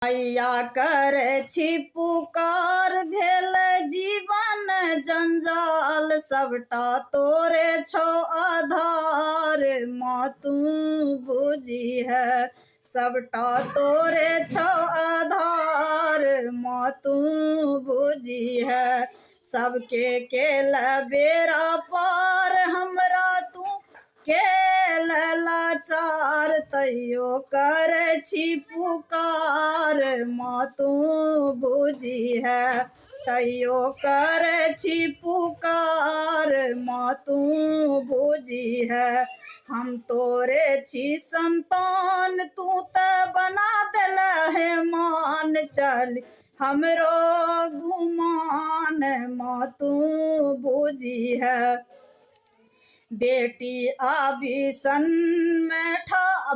मैया करे छी पुकार, भेल जीवन जंजाल, सबटा तोरे छौ आधार, माँ तू बुझी है। सबटा तोरे छौ आधार, माँ तू बुझी है। सबके केल बेरा पार, हमरा तू केल लाचार, तैयो करे छी पुकार, माँ तू बुझी है। तैयो करे छी पुकार, माँ तू बुझी है। हम तोरे छी संतान, तू त बना दिल है मान, चल हमरो गुमान, माँ तू बुझी है। बेटी आबी सन में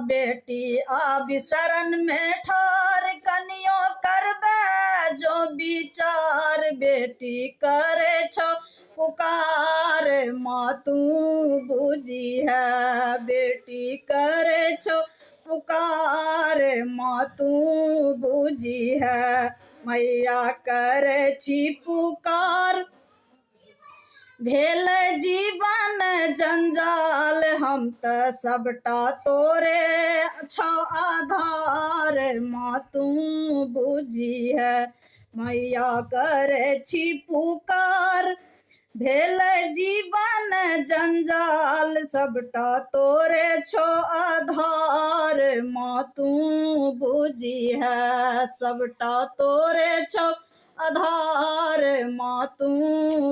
बेटी आबी शरण में ठार, कनियो करबे जो विचार, बेटी करे छो पुकार, माँ तू बुझी है। बेटी करे छो पुकार, माँ तू बुझी है। मैया करे छी पुकार, भेल जीवन जंजाल, हम त सबटा तोरे छौ आधार, माँ तू बुझी है। मैया करे छी पुकार, भेल जीवन जंजाल, सबटा तोरे छौ आधार, माँ तू बुझी है। सबटा तोरे छौ आधार, माँ तू